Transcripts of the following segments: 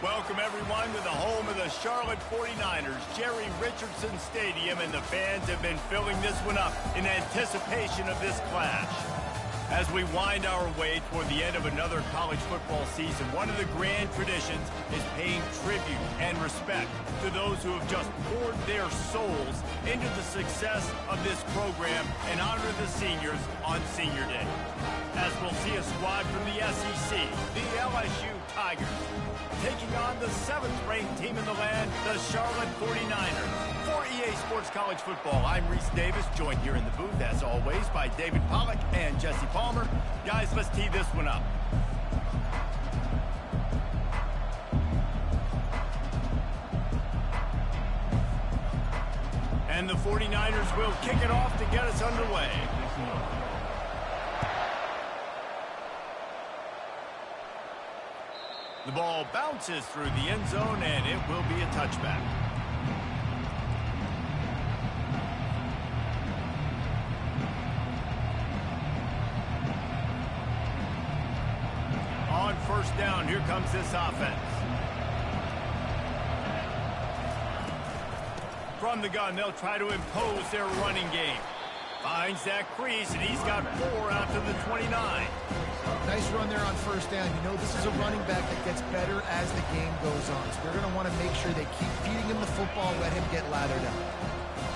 Welcome, everyone, to the home of the Charlotte 49ers, Jerry Richardson Stadium, and the fans have been filling this one up in anticipation of this clash. As we wind our way toward the end of another college football season, one of the grand traditions is paying tribute and respect to those who have just poured their souls into the success of this program and honor the seniors on Senior Day. As we'll see a squad from the SEC, the LSU Tigers, taking on the 7th-ranked team in the land, the Charlotte 49ers. For EA Sports College Football, I'm Reese Davis, joined here in the booth, as always, by David Pollack and Jesse Palmer. Guys, let's tee this one up. And the 49ers will kick it off to get us underway. The ball bounces through the end zone, and it will be a touchback. On first down, here comes this offense. From the gun, they'll try to impose their running game. Finds that crease, and he's got 4 out to the 29. Nice run there on first down. You know, this is a running back that gets better as the game goes on. So they're going to want to make sure they keep feeding him the football, let him get lathered up.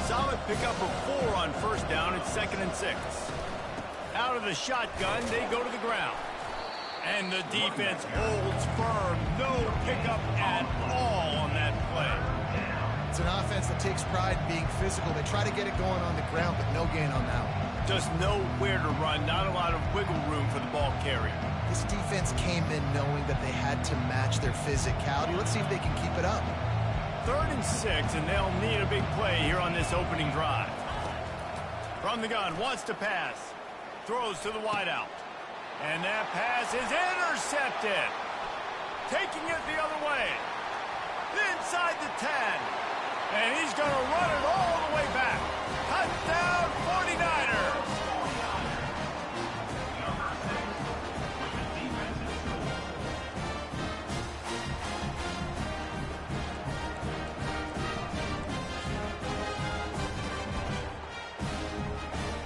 Solid pickup of 4 on first down. It's 2nd and 6. Out of the shotgun, they go to the ground. And the defense holds firm. No pickup at all on that play. It's an offense that takes pride in being physical. They try to get it going on the ground, but no gain on that one. Just nowhere to run, not a lot of wiggle room for the ball carrier. This defense came in knowing that they had to match their physicality. Let's see if they can keep it up. 3rd and 6, and they'll need a big play here on this opening drive. From the gun, wants to pass. Throws to the wideout. And that pass is intercepted. Taking it the other way. Inside the 10. And he's going to run it all the way back. Touchdown, 49ers!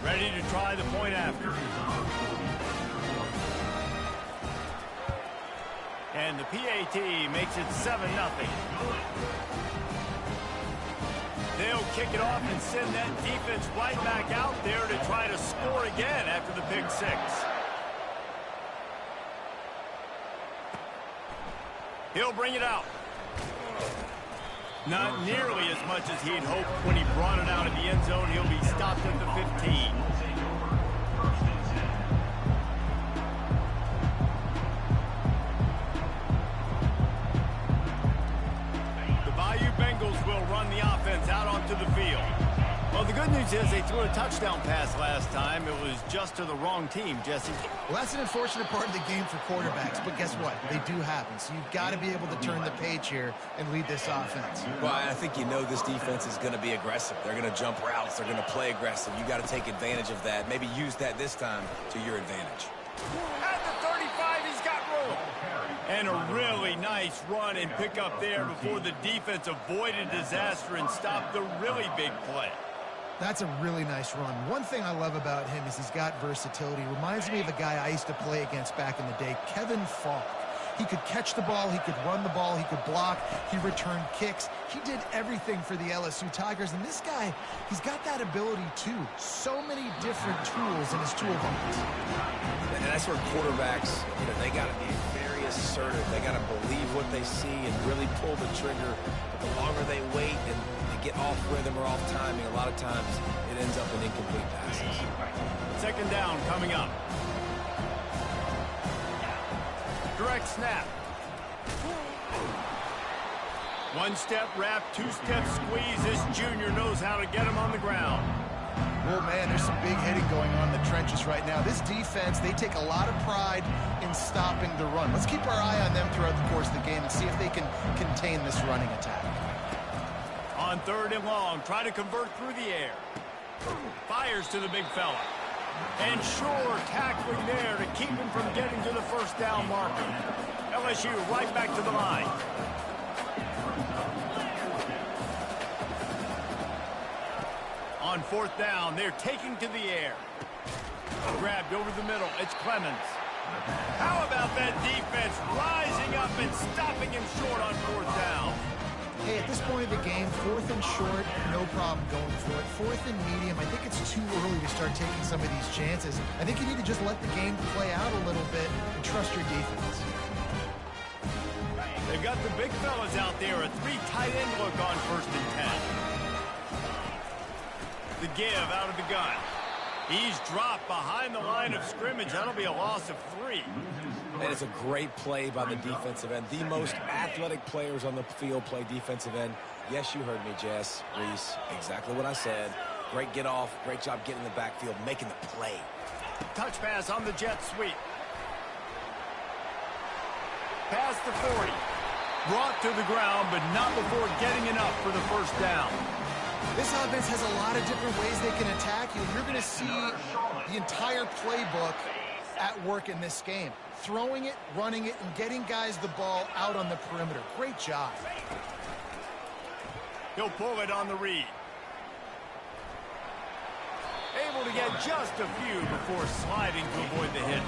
Ready to try the point after. And the PAT makes it 7-0. They'll kick it off and send that defense right back out there to try to score again after the pick 6. He'll bring it out. Not nearly as much as he'd hoped when he brought it out of the end zone. He'll be stopped at the 15. Bengals will run the offense out onto the field. Well, the good news is they threw a touchdown pass last time. It was just to the wrong team, Jesse. Well, that's an unfortunate part of the game for quarterbacks, but guess what? They do happen. So you've got to be able to turn the page here and lead this offense. Well, I think you know this defense is going to be aggressive. They're going to jump routes. They're going to play aggressive. You got to take advantage of that. Maybe use that this time to your advantage. At the 35, he's got room. And a really nice run and pick up there before the defense avoided disaster and stopped the really big play. That's a really nice run. One thing I love about him is he's got versatility. Reminds me of a guy I used to play against back in the day, Kevin Falk. He could catch the ball, he could run the ball, he could block, he returned kicks. He did everything for the LSU Tigers, and this guy, he's got that ability too. So many different tools in his toolbox. And that's where quarterbacks, they got to be very assertive. They got to believe what they see and really pull the trigger. But the longer they wait and they get off rhythm or off timing, a lot of times it ends up in incomplete passes. 2nd down coming up. Direct snap. 1-step wrap, 2-step squeeze. This junior knows how to get him on the ground. Oh, man, there's some big hitting going on in the trenches right now. This defense, they take a lot of pride in stopping the run. Let's keep our eye on them throughout the course of the game and see if they can contain this running attack. On 3rd and long, try to convert through the air. Fires to the big fella. And sure tackling there to keep him from getting to the 1st down marker. LSU right back to the line. On fourth down, they're taking to the air. Grabbed over the middle. It's Clemens. How about that defense rising up and stopping him short on fourth down? Hey, at this point of the game, fourth and short, no problem going for it. Fourth and medium, I think it's too early to start taking some of these chances. I think you need to just let the game play out a little bit and trust your defense. They've got the big fellas out there. A three tight end look on first and 10. The give out of the gun. He's dropped behind the line of scrimmage. That'll be a loss of 3. And it's a great play by the defensive end. The most athletic players on the field play defensive end. Yes, you heard me, Jess, Reese. Exactly what I said. Great get off. Great job getting in the backfield, making the play. Touch pass on the jet sweep. Past the 40. Brought to the ground, but not before getting enough for the first down. This offense has a lot of different ways they can attack you. You're going to see the entire playbook at work in this game. Throwing it, running it, and getting guys the ball out on the perimeter. Great job. He'll pull it on the read. Able to get just a few before sliding to avoid the hit.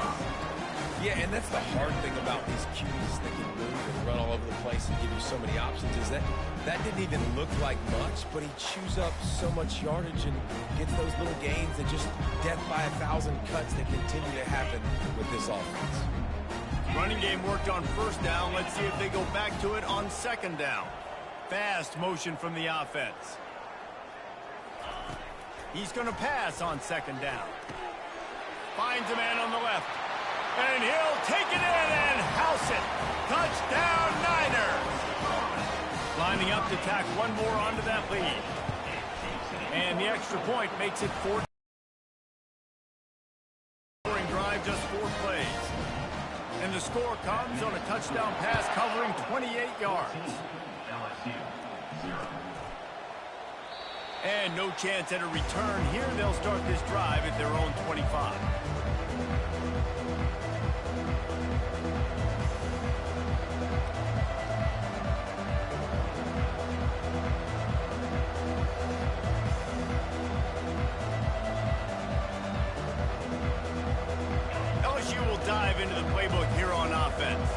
Yeah, and that's the hard thing about these QBs that can move and run all over the place and give you so many options is that didn't even look like much, but he chews up so much yardage and gets those little gains and just death by 1,000 cuts that continue to happen with this offense. Running game worked on first down. Let's see if they go back to it on second down. Fast motion from the offense. He's going to pass on second down. Finds a man on the left. And he'll take it in and house it. Touchdown, Niners. Lining up to tack one more onto that lead. And the extra point makes it 4. Scoring drive, just 4 plays. And the score comes on a touchdown pass covering 28 yards. And no chance at a return here. They'll start this drive at their own 25. LSU will dive into the playbook here on offense.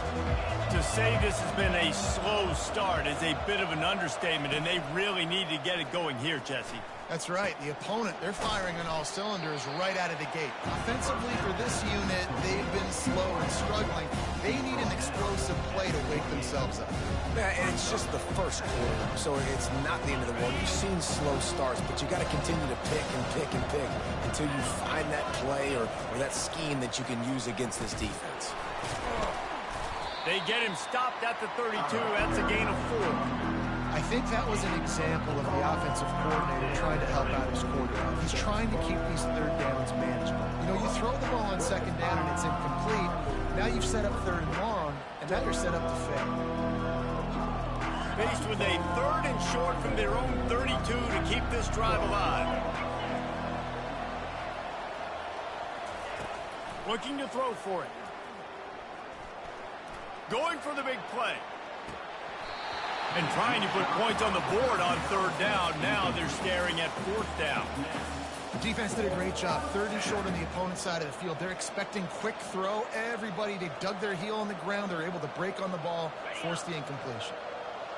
To say this has been a slow start is a bit of an understatement, and they really need to get it going here, Jesse. That's right. The opponent, they're firing on all cylinders right out of the gate. Offensively, for this unit, they've been slow and struggling. They need an explosive play to wake themselves up. Yeah, and it's just the first quarter, so it's not the end of the world. You've seen slow starts, but you got to continue to pick and pick and pick until you find that play or that scheme that you can use against this defense. They get him stopped at the 32. That's a gain of 4. I think that was an example of the offensive coordinator trying to help out his quarterback. He's trying to keep these third downs manageable. You know, you throw the ball on second down and it's incomplete. Now you've set up third and long, and now you're set up to fail. Faced with a third and short from their own 32 to keep this drive alive. Looking to throw for it. Going for the big play. And trying to put points on the board on third down. Now they're staring at fourth down. The defense did a great job. Third and short on the opponent's side of the field. They're expecting quick throw. Everybody, they dug their heel on the ground. They're able to break on the ball, force the incompletion.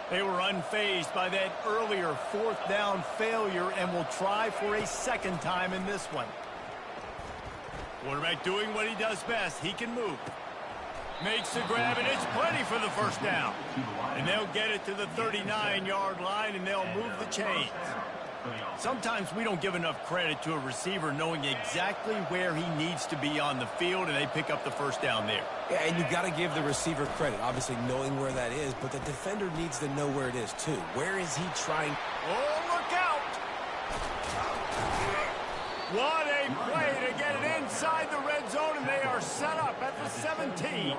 They were unfazed by that earlier fourth down failure and will try for a second time in this one. Quarterback doing what he does best. He can move. Makes the grab, and it's plenty for the first down. And they'll get it to the 39-yard line, and they'll move the chains. Sometimes we don't give enough credit to a receiver knowing exactly where he needs to be on the field, and they pick up the first down there. Yeah, and you've got to give the receiver credit, obviously knowing where that is, but the defender needs to know where it is, too. Where is he trying? Oh, look out! What a play to get it inside the red zone, and they are set up at the 17.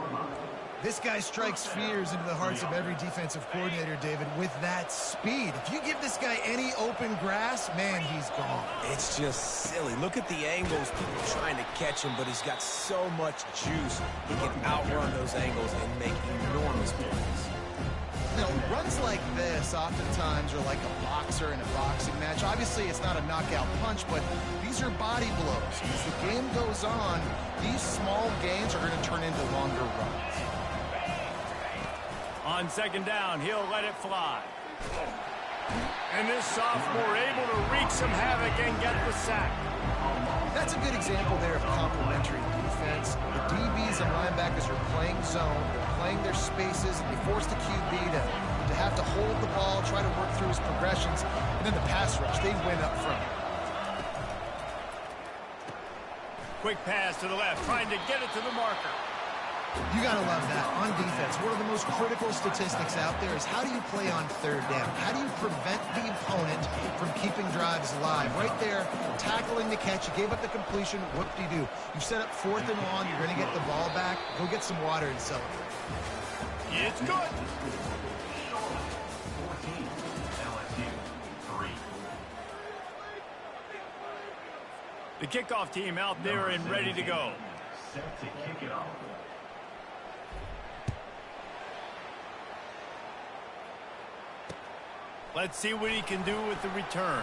This guy strikes fears into the hearts of every defensive coordinator, David, with that speed. If you give this guy any open grass, man, he's gone. It's just silly. Look at the angles, people trying to catch him, but he's got so much juice. He can outrun those angles and make enormous plays. Runs like this oftentimes are like a boxer in a boxing match. Obviously, it's not a knockout punch, but these are body blows. As the game goes on, these small gains are going to turn into longer runs. On second down, he'll let it fly. And this sophomore able to wreak some havoc and get the sack. That's a good example there of complementary defense. The DBs and linebackers are playing zone, they're playing their spaces, and they force the QB to have to hold the ball, try to work through his progressions, and then the pass rush, they win up front. Quick pass to the left, trying to get it to the marker. You got to love that. On defense, one of the most critical statistics out there is how do you play on third down? How do you prevent the opponent from keeping drives alive? Right there, tackling the catch. You gave up the completion. What do you do? You set up 4th and long. You're going to get the ball back. Go get some water and celebrate. It's good. The kickoff team out there and ready to go. Set to kick it off. Let's see what he can do with the return.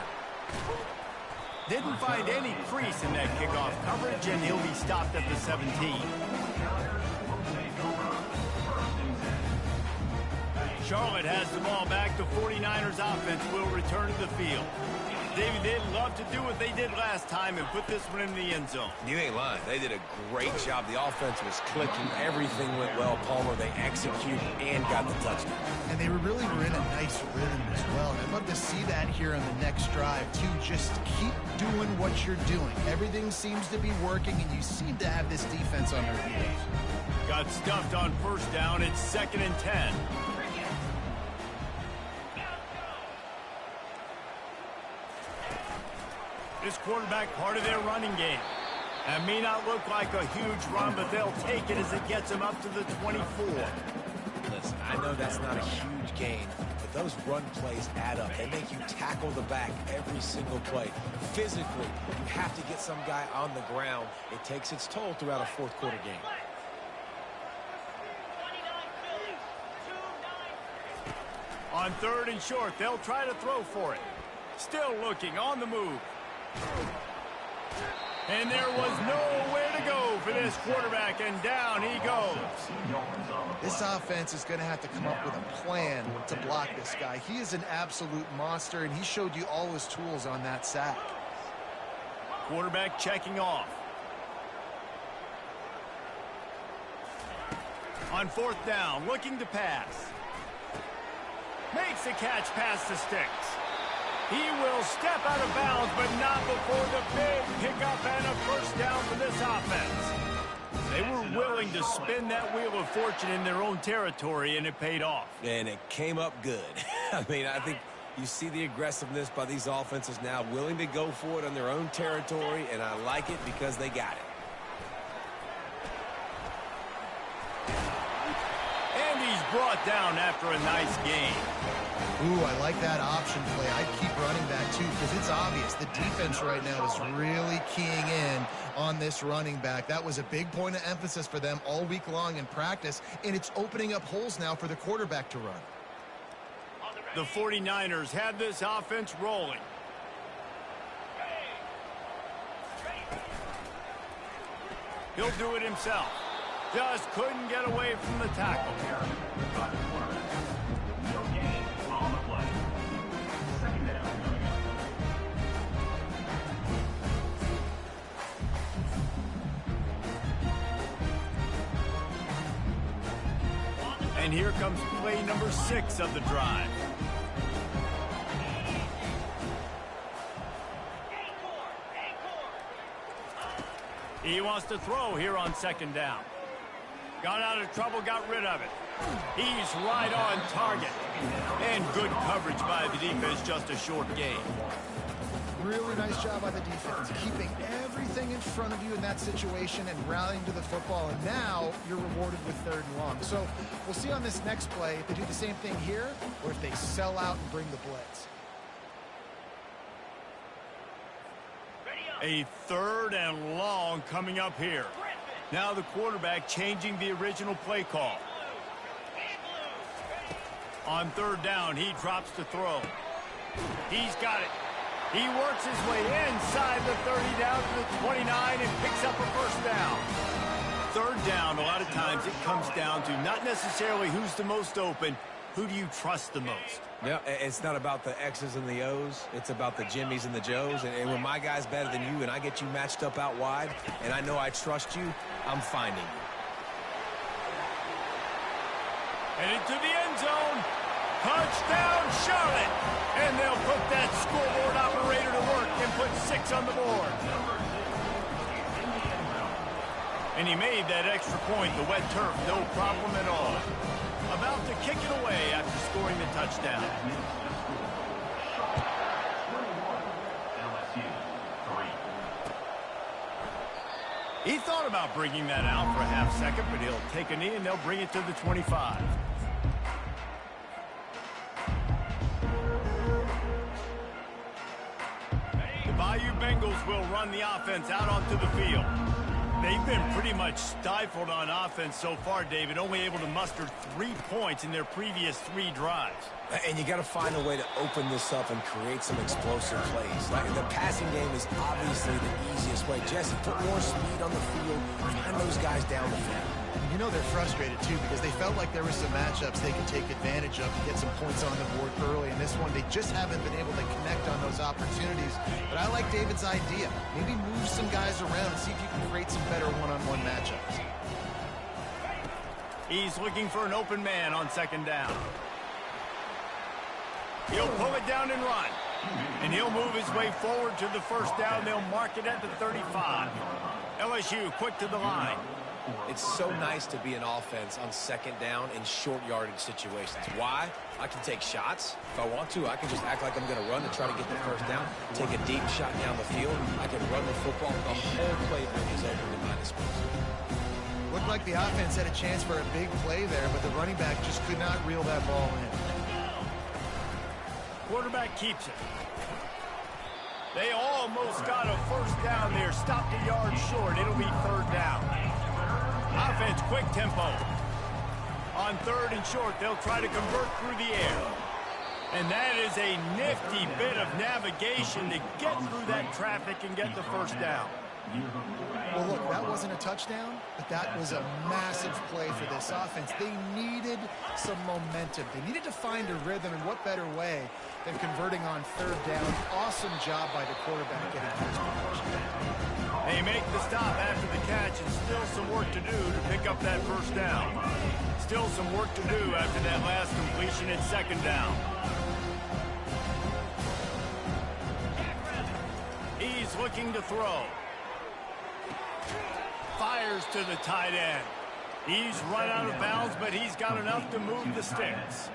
Didn't find any crease in that kickoff coverage, and he'll be stopped at the 17. Charlotte has the ball back. The 49ers offense will return to the field. David, they'd love to do what they did last time and put this one in the end zone. You ain't lying. They did a great job. The offense was clicking. Everything went well, Palmer. They executed and got the touchdown. And they really were in a nice rhythm as well. And I'd love to see that here on the next drive, too. Just keep doing what you're doing. Everything seems to be working, and you seem to have this defense on their heels. Got stuffed on first down. It's 2nd and 10. This quarterback part of their running game. That may not look like a huge run, but they'll take it as it gets them up to the 24. Listen, I know that's not a huge gain, but those run plays add up. They make you tackle the back every single play. Physically, you have to get some guy on the ground. It takes its toll throughout a fourth quarter game. On 3rd and short, they'll try to throw for it. Still looking on the move. And there was nowhere to go for this quarterback, and down he goes. This offense is going to have to come up with a plan to block this guy. He is an absolute monster, and he showed you all his tools on that sack. Quarterback checking off. On 4th down, looking to pass. Makes the catch past the sticks. He will step out of bounds, but not before the big pickup and a first down for this offense. They were willing to spin that wheel of fortune in their own territory, and it paid off. And it came up good. I mean, I think you see the aggressiveness by these offenses now, willing to go for it on their own territory, and I like it because they got it. And he's brought down after a nice game. Ooh, I like that option play. I'd keep running that, too, because it's obvious the defense right now is really keying in on this running back. That was a big point of emphasis for them all week long in practice, and it's opening up holes now for the quarterback to run. The 49ers have this offense rolling. He'll do it himself. Just couldn't get away from the tackle. And here comes play number 6 of the drive. He wants to throw here on 2nd down. Got out of trouble, got rid of it. He's right on target. And good coverage by the defense, just a short gain. Really nice job by the defense, keeping everything in front of you in that situation and rallying to the football. And now you're rewarded with 3rd and long. So we'll see on this next play if they do the same thing here or if they sell out and bring the blitz. A 3rd and long coming up here. Now the quarterback changing the original play call. On 3rd down, he drops to throw. He's got it. He works his way inside the 30 down to the 29 and picks up a 1st down. 3rd down, a lot of times it comes down to not necessarily who's the most open, who do you trust the most? Yeah, it's not about the X's and the O's. It's about the Jimmies and the Joes. And when my guy's better than you and I get you matched up out wide and I know I trust you, I'm finding you. And into the end zone. Touchdown, Charlotte. And they'll put that scoreboard operator to work and put 6 on the board. And he made that extra point, the wet turf, no problem at all. About to kick it away after scoring the touchdown. He thought about bringing that out for a half second, but he'll take a knee and they'll bring it to the 25. The Bayou Bengals will run the offense out onto the field. They've been pretty much stifled on offense so far, David, only able to muster 3 points in their previous 3 drives. And you got to find a way to open this up and create some explosive plays. Like the passing game is obviously the easiest way. Jesse, put more speed on the field, find those guys down the field. You know they're frustrated, too, because they felt like there were some matchups they could take advantage of and get some points on the board early. In this one, they just haven't been able to connect on those opportunities. But I like David's idea. Maybe move some guys around and see if you can create some better one-on-one matchups. He's looking for an open man on 2nd down. He'll pull it down and run. And he'll move his way forward to the 1st down. They'll mark it at the 35. LSU quick to the line. It's so nice to be an offense on 2nd down in short yardage situations. Why? I can take shots. If I want to, I can just act like I'm going to run and try to get the 1st down. Take a deep shot down the field. I can run the football. The whole playbook is open to my disposal. Looked like the offense had a chance for a big play there, but the running back just could not reel that ball in. Quarterback keeps it. They almost got a 1st down there. Stopped a yard short. It'll be 3rd down. Offense, quick tempo. On 3rd and short, they'll try to convert through the air. And that is a nifty bit of navigation to get through that traffic and get the 1st down. Well, look, that wasn't a touchdown, but that was a massive play for this offense. They needed some momentum. They needed to find a rhythm, and what better way than converting on 3rd down. Awesome job by the quarterback getting his conversion. They make the stop after the catch, and still some work to do to pick up that 1st down. Still some work to do after that last completion at 2nd down. He's looking to throw. Fires to the tight end. He's run out of bounds, but he's got enough to move the sticks.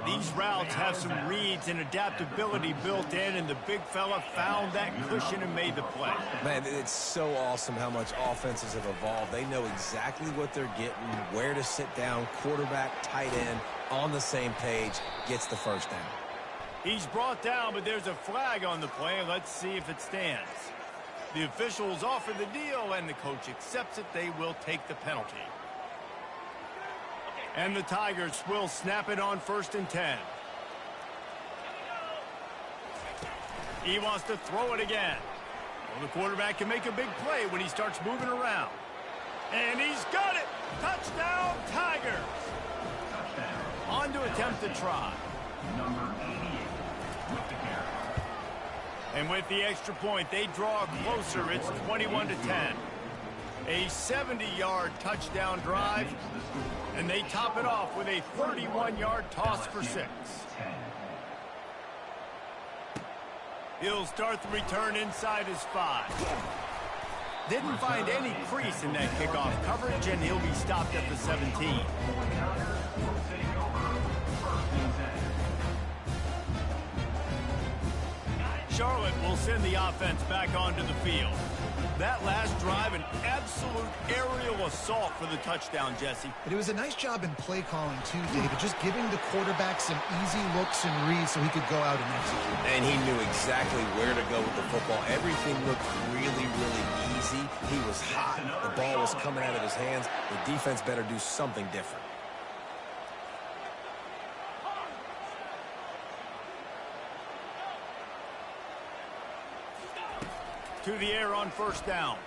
These routes have some reads and adaptability built in, and the big fella found that cushion and made the play. Man, it's so awesome how much offenses have evolved. They know exactly what they're getting, where to sit down, quarterback, tight end, on the same page, gets the 1st down. He's brought down, but there's a flag on the play. Let's see if it stands. The officials offer the deal, and the coach accepts it. They will take the penalty. And the Tigers will snap it on 1st and 10. He wants to throw it again. Well, the quarterback can make a big play when he starts moving around. And he's got it! Touchdown, Tigers! On to attempt the try. And with the extra point, they draw closer. It's 21-10. A 70-yard touchdown drive, and they top it off with a 31-yard toss for 6. He'll start the return inside his 5. Didn't find any crease in that kickoff coverage, and he'll be stopped at the 17. Charlotte will send the offense back onto the field. That last drive, an absolute aerial assault for the touchdown, Jesse. But it was a nice job in play calling too, David, just giving the quarterback some easy looks and reads so he could go out and execute. And he knew exactly where to go with the football. Everything looked really, really easy. He was hot. The ball was coming out of his hands. The defense better do something different. To the air on first down.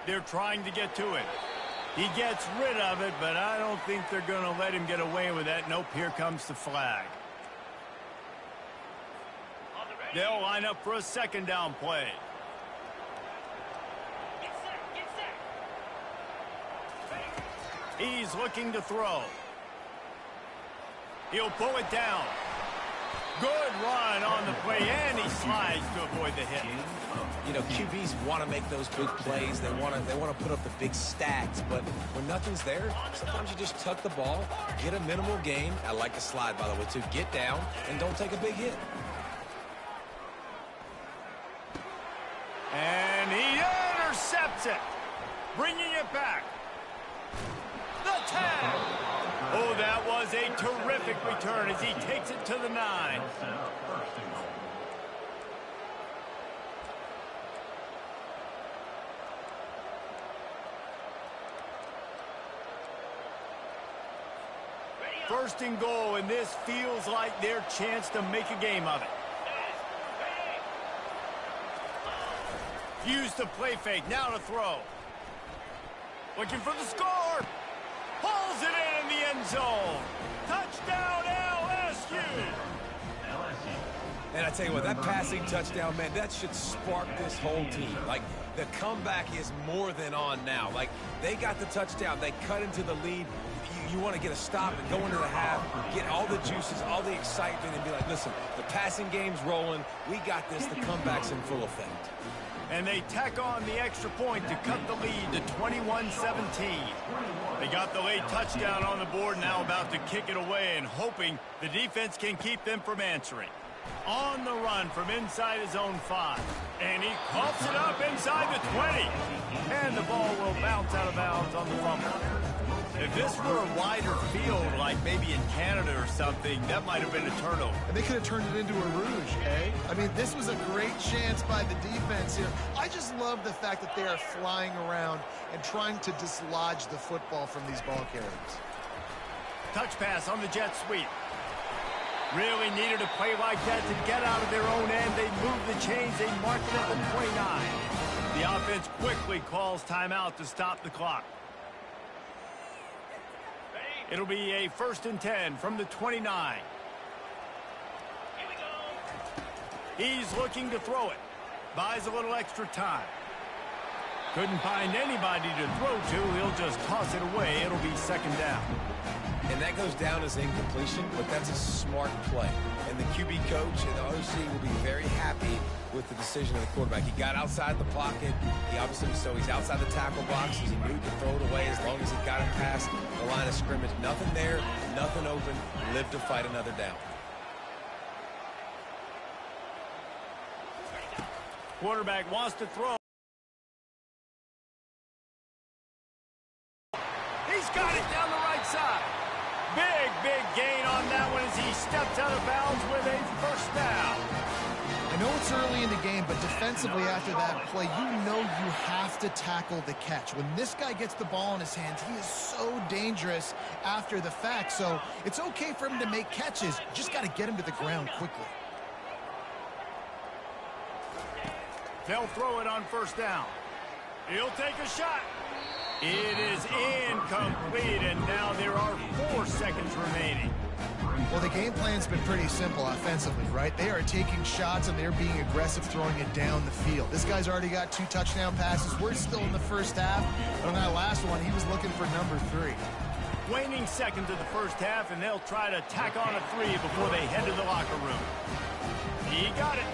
They're trying to get to it. He gets rid of it, but I don't think they're going to let him get away with that. Nope, here comes the flag. They'll line up for a second down play. He's looking to throw. He'll pull it down. Good run on the play, and he slides to avoid the hit. You know, QBs want to make those big plays. They want to put up the big stats, but when nothing's there, sometimes you just tuck the ball, get a minimal gain. I like the slide, by the way, too. Get down and don't take a big hit. And he intercepts it, bringing it back. The tag. Oh, that was a terrific return as he takes it to the 9. First and goal, and this feels like their chance to make a game of it. Use the play fake, now to throw. Looking for the score. Pulls it in the end zone. Touchdown, LSU. And I tell you what, that passing touchdown, man, that should spark this whole team. Like, the comeback is more than on now. Like, they got the touchdown. They cut into the lead. You want to get a stop and go into the half, get all the juices, all the excitement, and be like, listen, the passing game's rolling. We got this. The comeback's in full effect. And they tack on the extra point to cut the lead to 21-17. They got the late touchdown on the board, now about to kick it away and hoping the defense can keep them from answering. On the run from inside his own 5. And he coughs it up inside the 20. And the ball will bounce out of bounds on the fumble. If this were a wider field, like maybe in Canada or something, that might have been a turnover. And they could have turned it into a rouge, eh? I mean, this was a great chance by the defense here. I just love the fact that they are flying around and trying to dislodge the football from these ball carriers. Touch pass on the jet sweep. Really needed a play like that to get out of their own end. They move the chains. They mark it at the 29. The offense quickly calls timeout to stop the clock. It'll be a 1st and 10 from the 29. Here we go. He's looking to throw it. Buys a little extra time. Couldn't find anybody to throw to. He'll just toss it away. It'll be 2nd down. And that goes down as incompletion, but that's a smart play. And the QB coach and the OC will be very happy with the decision of the quarterback. He got outside the pocket. He obviously, so he's outside the tackle box. He knew he could throw it away as long as he got it past the line of scrimmage. Nothing there, nothing open. Live to fight another down. Quarterback wants to throw. He's got it down the right side. Big gain on that one as he steps out of bounds with a 1st down. I know it's early in the game, but defensively after that play, you know you have to tackle the catch. When this guy gets the ball in his hands, he is so dangerous after the fact. So it's okay for him to make catches. You just got to get him to the ground quickly. They'll throw it on 1st down. He'll take a shot. It is incomplete, and now there are 4 seconds remaining. Well, the game plan's been pretty simple offensively, right? They are taking shots, and they're being aggressive, throwing it down the field. This guy's already got 2 touchdown passes. We're still in the 1st half. And on that last one, he was looking for number 3. Waning seconds of the 1st half, and they'll try to tack on a 3 before they head to the locker room. He got it.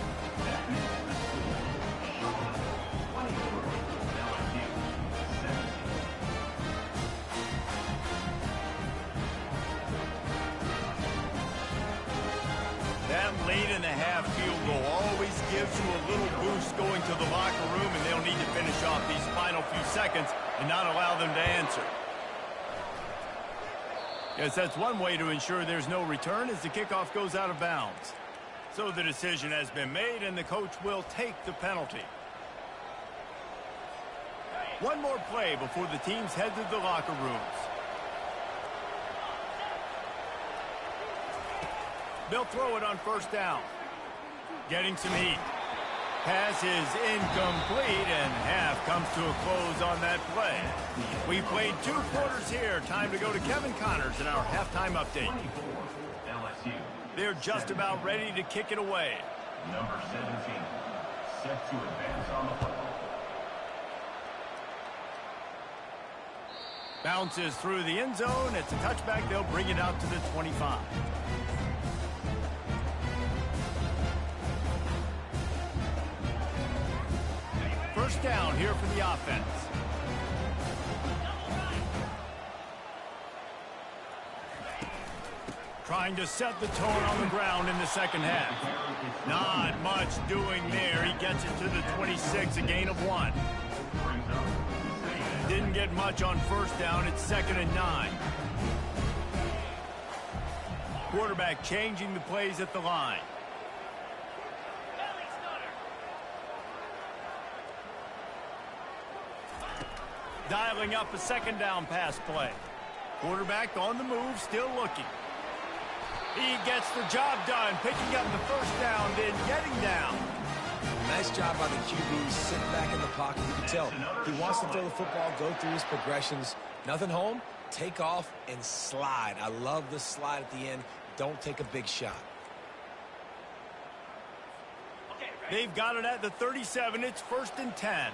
That One late in the half field goal always gives you a little boost going to the locker room, and they'll need to finish off these final few seconds and not allow them to answer. Yes, that's one way to ensure there's no return as the kickoff goes out of bounds. So the decision has been made, and the coach will take the penalty. One more play before the teams head to the locker rooms. They'll throw it on first down. Getting some heat. Pass is incomplete, and half comes to a close on that play. We played 2 quarters here. Time to go to Kevin Connors in our halftime update. LSU. They're just about ready to kick it away. Number 17. Set to advance on the football. Bounces through the end zone. It's a touchback. They'll bring it out to the 25. First down here for the offense. Trying to set the tone on the ground in the second half. Not much doing there. He gets it to the 26, a gain of 1. Didn't get much on first down. It's 2nd and 9. Quarterback changing the plays at the line. Dialing up a 2nd down pass play. Quarterback on the move, still looking. He gets the job done, picking up the first down, then getting down. Nice job by the QB, sitting back in the pocket. You can tell he wants to throw the football, go through his progressions. Nothing home, take off and slide. I love the slide at the end. Don't take a big shot. They've got it at the 37. It's 1st and 10.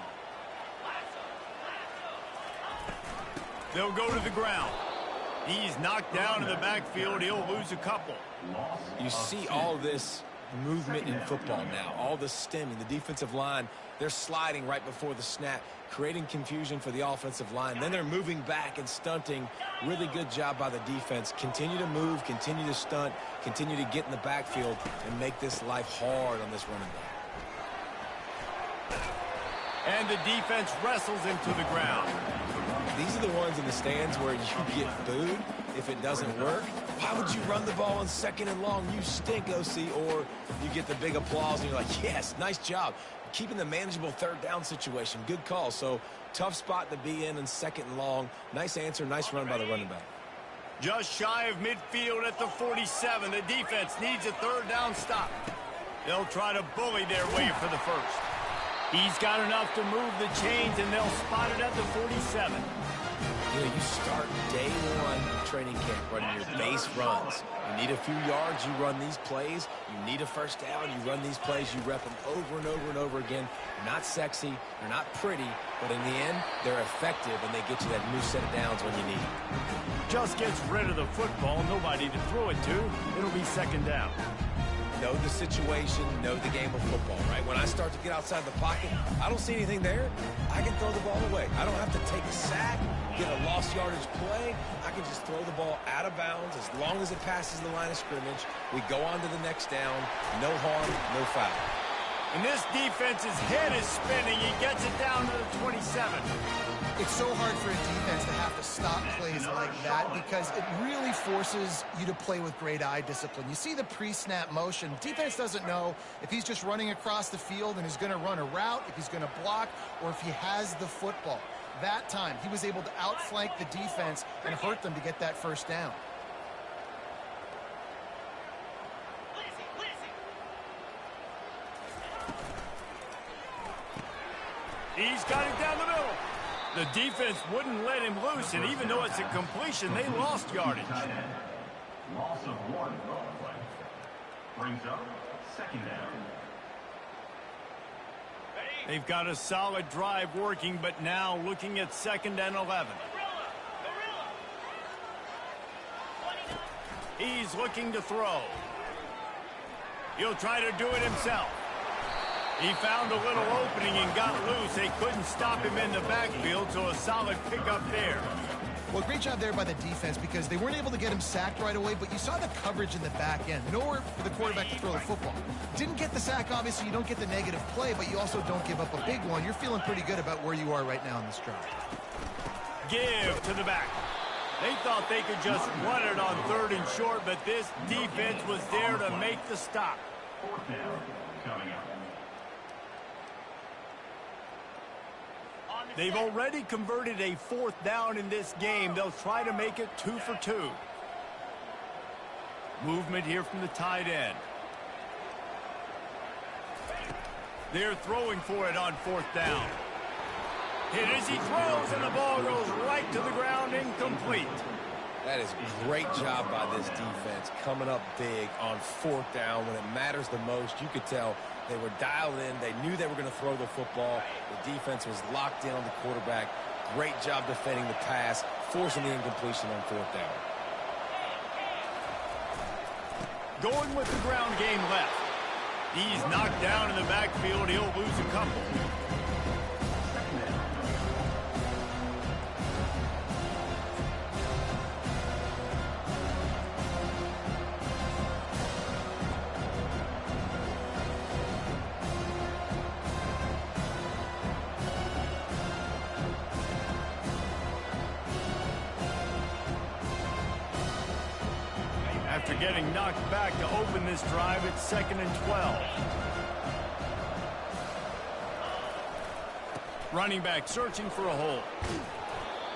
They'll go to the ground. He's knocked down in the backfield. He'll lose a couple. You see all this movement in football now, all the stemming, the defensive line, they're sliding right before the snap, creating confusion for the offensive line. Then they're moving back and stunting. Really good job by the defense. Continue to move, continue to stunt, continue to get in the backfield and make this life hard on this running back. And the defense wrestles him to the ground. These are the ones in the stands where you get booed if it doesn't work. Why would you run the ball on 2nd and long? You stink, OC. Or you get the big applause and you're like, yes, nice job. Keeping the manageable 3rd down situation. Good call. So tough spot to be in 2nd and long. Nice answer, nice run by the running back. Just shy of midfield at the 47. The defense needs a 3rd down stop. They'll try to bully their way for the first. He's got enough to move the chains, and they'll spot it at the 47. You know, you start day 1 training camp running your base runs. You need a few yards, you run these plays. You need a first down, you run these plays. You rep them over and over and over again. They're not sexy, they're not pretty, but in the end, they're effective, and they get you that new set of downs when you need it. Just gets rid of the football, nobody to throw it to. It'll be 2nd down. Know the situation, know the game of football, right? When I start to get outside the pocket, I don't see anything there. I can throw the ball away. I don't have to take a sack, get a lost yardage play. I can just throw the ball out of bounds as long as it passes the line of scrimmage. We go on to the next down. No harm, no foul. And this defense's head is spinning. He gets it down to the 27. It's so hard for a defense to have to stop plays like that because it really forces you to play with great eye discipline. You see the pre-snap motion. Defense doesn't know if he's just running across the field and he's going to run a route, if he's going to block, or if he has the football. That time, he was able to outflank the defense and hurt them to get that first down. He's got it down the middle. The defense wouldn't let him loose, and even though it's a completion, they lost yardage. Loss of 1 play. Brings up 2nd down. They've got a solid drive working, but now looking at 2nd and 11. He's looking to throw. He'll try to do it himself. He found a little opening and got loose. They couldn't stop him in the backfield, so a solid pickup there. Well, great job there by the defense because they weren't able to get him sacked right away, but you saw the coverage in the back end. Nowhere for the quarterback to throw the football. Didn't get the sack, obviously. You don't get the negative play, but you also don't give up a big one. You're feeling pretty good about where you are right now in this drive. Give to the back. They thought they could just run it on 3rd and short, but this defense was there to make the stop. 4th down coming up. They've already converted a 4th down in this game. They'll try to make it 2 for 2. Movement here from the tight end. They're throwing for it on 4th down. Hit as he throws, and the ball goes right to the ground, incomplete. That is a great job by this defense, coming up big on 4th down when it matters the most. You could tell they were dialed in. They knew they were going to throw the football. The defense was locked in on the quarterback. Great job defending the pass, forcing the incompletion on 4th down. Going with the ground game left. He's knocked down in the backfield. He'll lose a couple. After getting knocked back to open this drive, it's 2nd and 12. Running back searching for a hole.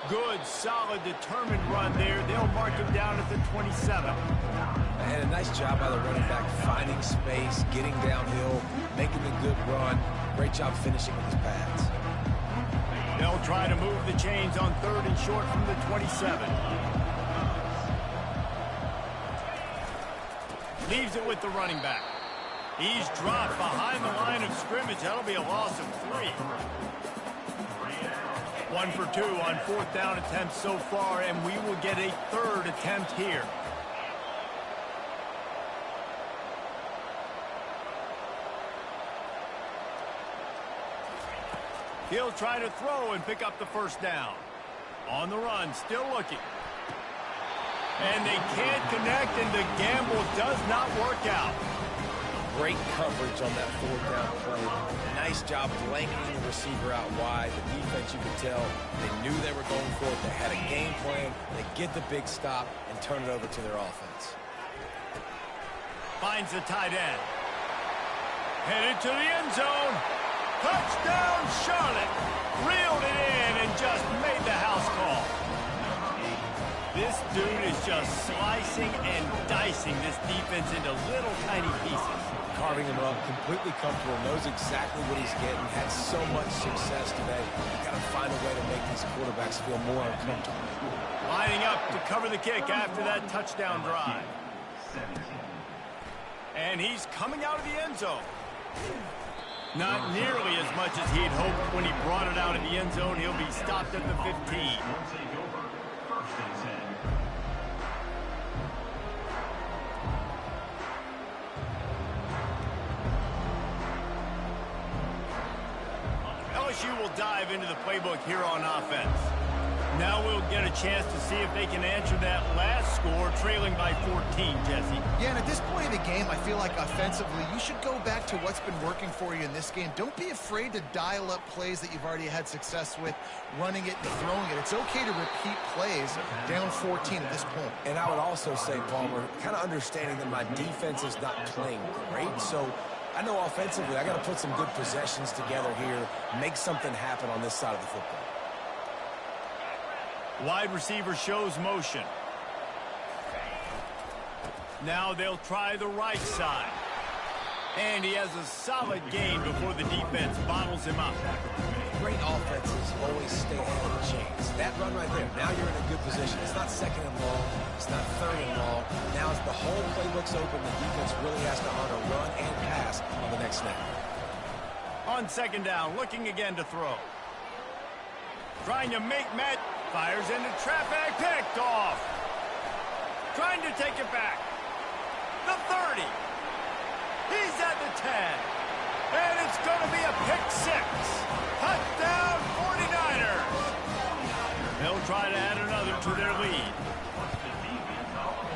Good, solid, determined run there. They'll mark him down at the 27. And a nice job by the running back, finding space, getting downhill, making a good run. Great job finishing with his pads. They'll try to move the chains on 3rd and short from the 27. Leaves it with the running back. He's dropped behind the line of scrimmage. That'll be a loss of 3. 1 for 2 on 4th down attempts so far, and we will get a 3rd attempt here. He'll try to throw and pick up the 1st down. On the run, still looking. And they can't connect, and the gamble does not work out. Great coverage on that 4th down play. Nice job blanketing the receiver out wide. The defense, you could tell, they knew they were going for it. They had a game plan. They get the big stop and turn it over to their offense. Finds the tight end. Headed to the end zone. Touchdown, Charlotte. Reeled it in and just made the house call. This dude is just slicing and dicing this defense into little tiny pieces. Carving him up, completely comfortable, knows exactly what he's getting, had so much success today. You got to find a way to make these quarterbacks feel more uncomfortable. Lining up to cover the kick after that touchdown drive. And he's coming out of the end zone. Not nearly as much as he'd hoped when he brought it out of the end zone. He'll be stopped at the 15. LSU will dive into the playbook here on offense. Now we'll get a chance to see if they can answer that last score, trailing by 14, Jesse. Yeah, and at this point in the game, I feel like offensively, you should go back to what's been working for you in this game. Don't be afraid to dial up plays that you've already had success with, running it and throwing it. It's okay to repeat plays down 14 at this point. And I would also say, Palmer, kind of understanding that my defense is not playing great, so I know offensively I got to put some good possessions together here, make something happen on this side of the football. Wide receiver shows motion. Now they'll try the right side. And he has a solid gain before the defense bottles him up. Great offenses always stay ahead of the chains. That run right there, now you're in a good position. It's not 2nd and long. It's not 3rd and long. Now as the whole playbook's open, the defense really has to honor run and pass on the next snap. On 2nd down, looking again to throw. Trying to make Matt. Fires into traffic, picked off. Trying to take it back. The 30. He's at the 10. And it's going to be a pick 6. Touchdown 49ers. They'll They'll try to add another to their lead.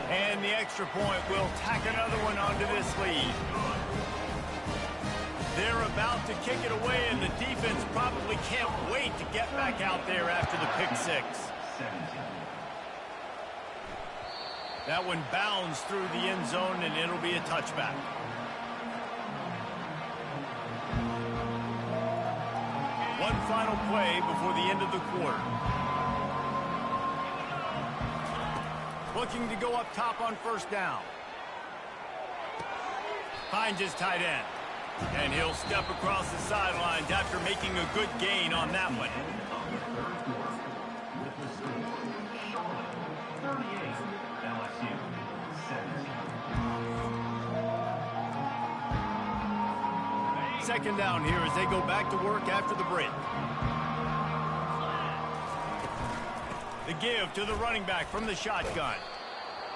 And the extra point will tack another one onto this lead. They're about to kick it away, and the defense probably can't wait to get back out there after the pick six. That one bounds through the end zone, and it'll be a touchback. One final play before the end of the quarter. Looking to go up top on first down. Finds his tight end. And he'll step across the sidelines after making a good gain on that one. Second down here as they go back to work after the break. The give to the running back from the shotgun.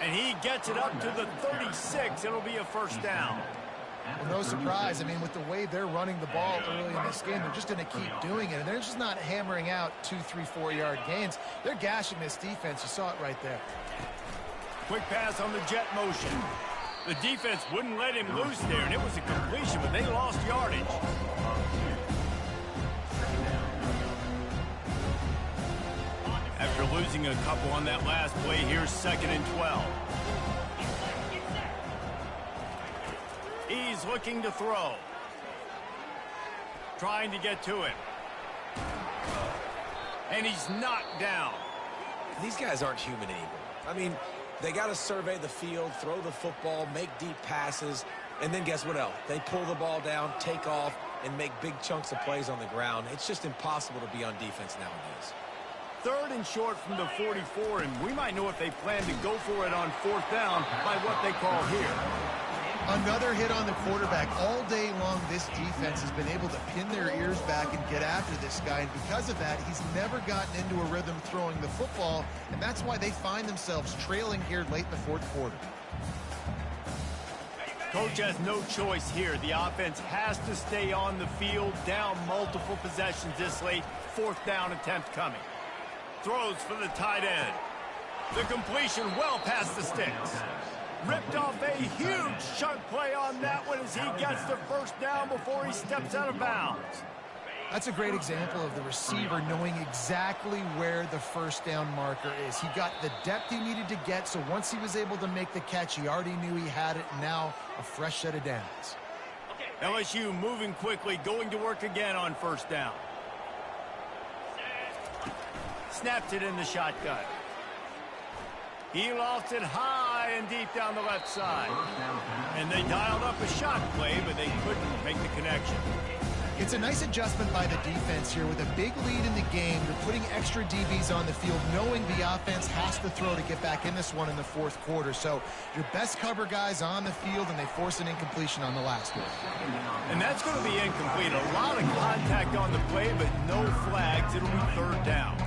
And he gets it up to the 36. It'll be a first down. Well, no surprise. I mean, with the way they're running the ball early in this game, they're just going to keep doing it. And they're just not hammering out 2, 3, 4-yard gains. They're gashing this defense. You saw it right there. Quick pass on the jet motion. The defense wouldn't let him loose there, and it was a completion, but they lost yardage. After losing a couple on that last play, here's 2nd and 12. He's looking to throw. Trying to get to it. And he's knocked down. These guys aren't human anymore. I mean, they got to survey the field, throw the football, make deep passes, and then guess what else? They pull the ball down, take off, and make big chunks of plays on the ground. It's just impossible to be on defense nowadays. 3rd and short from the 44, and we might know if they plan to go for it on 4th down by what they call here. Another hit on the quarterback. All day long, this defense has been able to pin their ears back and get after this guy, and because of that, he's never gotten into a rhythm throwing the football, and that's why they find themselves trailing here late in the 4th quarter. Coach has no choice here. The offense has to stay on the field, down multiple possessions this late. 4th down attempt coming. Throws for the tight end. The completion well past the sticks. Ripped off a huge chunk play on that one as he gets the first down before he steps out of bounds. That's a great example of the receiver knowing exactly where the first down marker is. He got the depth he needed to get, so once he was able to make the catch, he already knew he had it, and now a fresh set of downs. LSU moving quickly, going to work again on first down. Snaps it in the shotgun. He lofts it high and deep down the left side. And they dialed up a shot play, but they couldn't make the connection. It's a nice adjustment by the defense here. With a big lead in the game, you're putting extra DBs on the field, knowing the offense has to throw to get back in this one in the 4th quarter. So your best cover guys on the field, and they force an incompletion on the last one. And that's going to be incomplete. A lot of contact on the play, but no flags. It'll be 3rd down.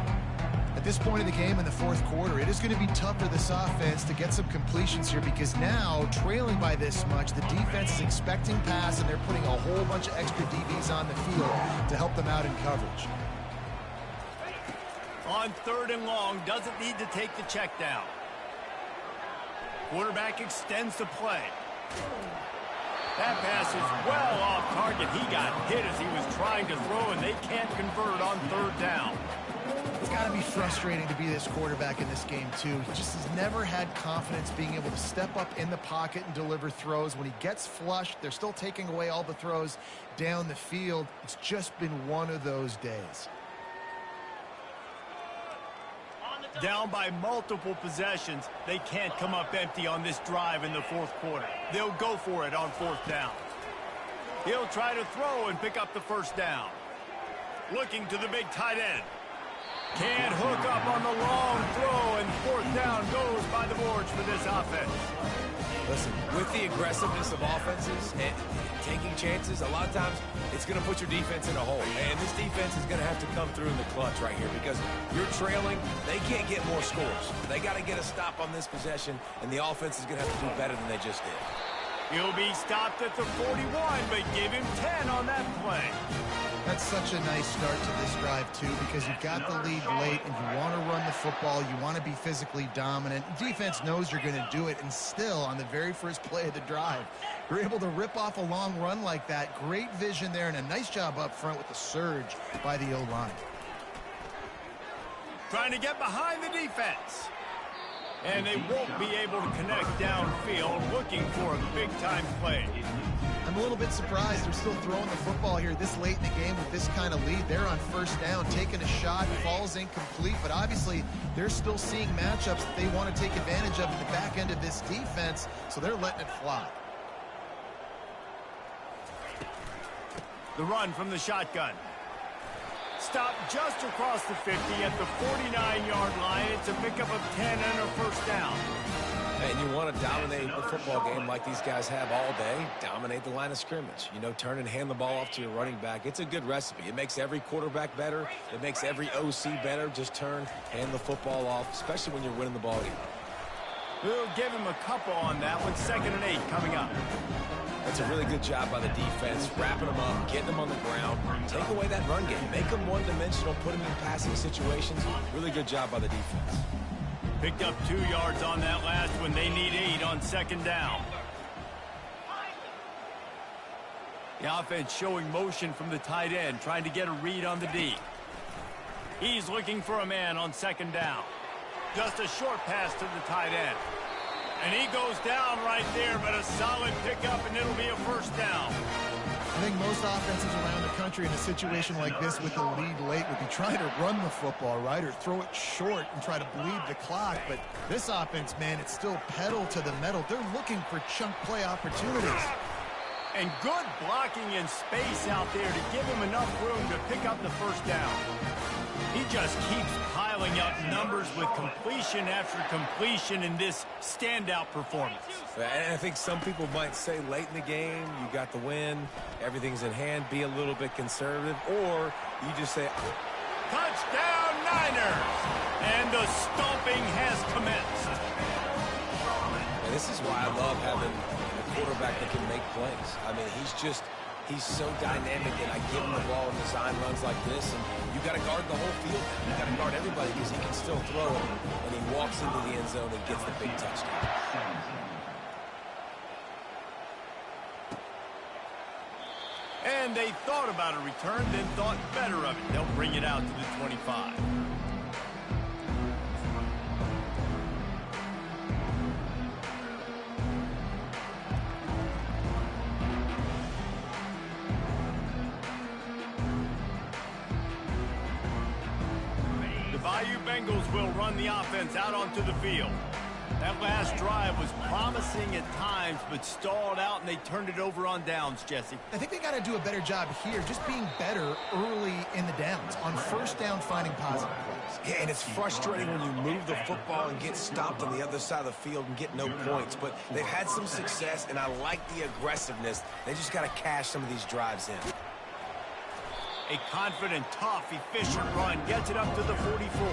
At this point in the game in the 4th quarter, it is going to be tough for this offense to get some completions here, because now, trailing by this much, the defense is expecting pass, and they're putting a whole bunch of extra DBs on the field to help them out in coverage. On 3rd and long, doesn't need to take the check down. Quarterback extends the play. That pass is well off target. He got hit as he was trying to throw, and they can't convert on 3rd down. It's got to be frustrating to be this quarterback in this game, too. He just has never had confidence being able to step up in the pocket and deliver throws. When he gets flushed, they're still taking away all the throws down the field. It's just been one of those days. Down by multiple possessions, they can't come up empty on this drive in the 4th quarter. They'll go for it on 4th down. He'll try to throw and pick up the first down. Looking to the big tight end. Can't hook up on the long throw, and 4th down goes by the boards for this offense. Listen, with the aggressiveness of offenses and taking chances, a lot of times it's going to put your defense in a hole. And this defense is going to have to come through in the clutch right here, because you're trailing. They can't get more scores. They got to get a stop on this possession, and the offense is going to have to do better than they just did. He'll be stopped at the 41, but give him 10 on that play. That's such a nice start to this drive, too, because you've got the lead late and you want to run the football. You want to be physically dominant. Defense knows you're going to do it, and still, on the very first play of the drive, you're able to rip off a long run like that. Great vision there, and a nice job up front with the surge by the O-line. Trying to get behind the defense. And they won't be able to connect downfield, looking for a big-time play. I'm a little bit surprised they're still throwing the football here this late in the game with this kind of lead. They're on first down, taking a shot, falls incomplete, but obviously they're still seeing matchups that they want to take advantage of in the back end of this defense, so they're letting it fly. The run from the shotgun. Stopped just across the 50 at the 49-yard line. It's a pickup of 10 and a first down. And you want to dominate the football game like these guys have all day. Dominate the line of scrimmage. You know, turn and hand the ball off to your running back. It's a good recipe. It makes every quarterback better. It makes every OC better. Just turn, hand the football off, especially when you're winning the ball game. We'll give him a couple on that one. 2nd and 8 coming up. That's a really good job by the defense, wrapping them up, getting them on the ground. Take away that run game. Make them one-dimensional, put them in passing situations. Really good job by the defense. Picked up 2 yards on that last one. They need 8 on 2nd down. The offense showing motion from the tight end, trying to get a read on the D. He's looking for a man on 2nd down. Just a short pass to the tight end. And he goes down right there, but a solid pickup, and it'll be a first down. I think most offenses around the country in a situation like this with the lead late would be trying to run the football, right, or throw it short and try to bleed the clock. But this offense, man, it's still pedal to the metal. They're looking for chunk play opportunities. And good blocking in space out there to give him enough room to pick up the first down. He just keeps piling up numbers with completion after completion in this standout performance. And I think some people might say late in the game, you got the win, everything's in hand, be a little bit conservative, or you just say, touchdown Niners! And the stomping has commenced. And this is why I love having a quarterback that can make plays. I mean, he's so dynamic, and I give him the ball in design runs like this, and you got to guard the whole field. You got to guard everybody because he can still throw it, and he walks into the end zone and gets the big touchdown. And they thought about a return, then thought better of it. They'll bring it out to the 25. Bengals will run the offense out onto the field. That last drive was promising at times, but stalled out, and they turned it over on downs, Jesse. I think they got to do a better job here, just being better early in the downs, on first down finding positive plays. Yeah, and it's frustrating when you move the football and get stopped on the other side of the field and get no points, but they've had some success, and I like the aggressiveness. They just got to cash some of these drives in. A confident, tough, efficient run gets it up to the 44.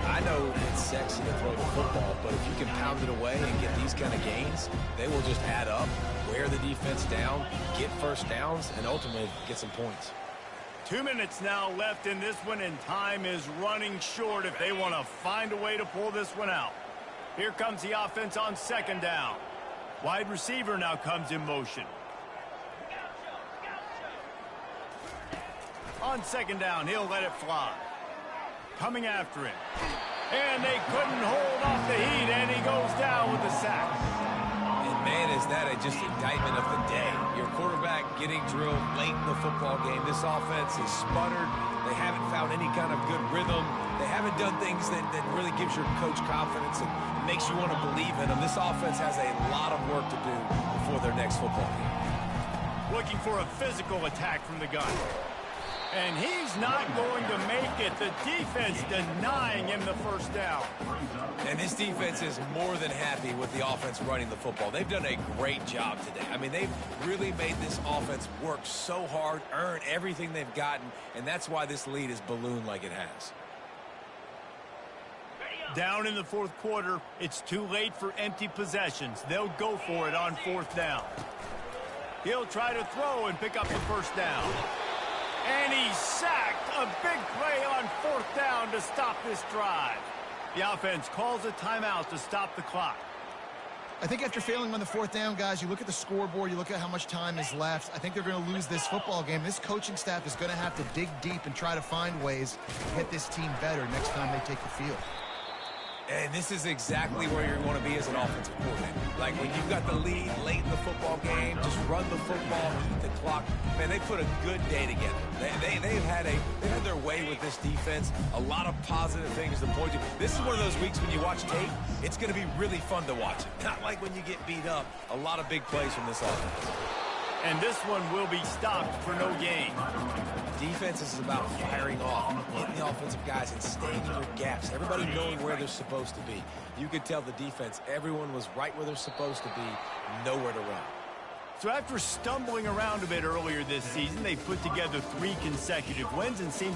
I know it's sexy to throw the football, but if you can pound it away and get these kind of gains, they will just add up, wear the defense down, get first downs, and ultimately get some points. 2 minutes now left in this one, and time is running short if they want to find a way to pull this one out. Here comes the offense on 2nd down. Wide receiver now comes in motion. On 2nd down, he'll let it fly. Coming after him. And they couldn't hold off the heat, and he goes down with a sack. And man, is that just indictment of the day. Your quarterback getting drilled late in the football game. This offense is sputtered. They haven't found any kind of good rhythm. They haven't done things that really gives your coach confidence and makes you want to believe in them. This offense has a lot of work to do before their next football game. Looking for a physical attack from the gun. And he's not going to make it. The defense denying him the first down. And this defense is more than happy with the offense running the football. They've done a great job today. I mean, they've really made this offense work so hard, earn everything they've gotten, and that's why this lead is ballooned like it has. Down in the fourth quarter, it's too late for empty possessions. They'll go for it on fourth down. He'll try to throw and pick up the first down. And he's sacked. A big play on fourth down to stop this drive. The offense calls a timeout to stop the clock. I think after failing on the fourth down, guys, you look at the scoreboard, you look at how much time is left. I think they're going to lose this football game. This coaching staff is going to have to dig deep and try to find ways to get this team better next time they take the field. And this is exactly where you want to be as an offensive coordinator. Like when you've got the lead late in the football game, just run the football, eat the clock. Man, they put a good day together. They've had their way with this defense. A lot of positive things to point to. This is one of those weeks when you watch tape, it's going to be really fun to watch it. Not like when you get beat up. A lot of big plays from this offense. And this one will be stopped for no gain. Defense is about firing off, hitting the offensive guys and staying in their gaps. Everybody knowing where they're supposed to be. You could tell the defense, everyone was right where they're supposed to be, nowhere to run. So after stumbling around a bit earlier this season, they put together 3 consecutive wins and seem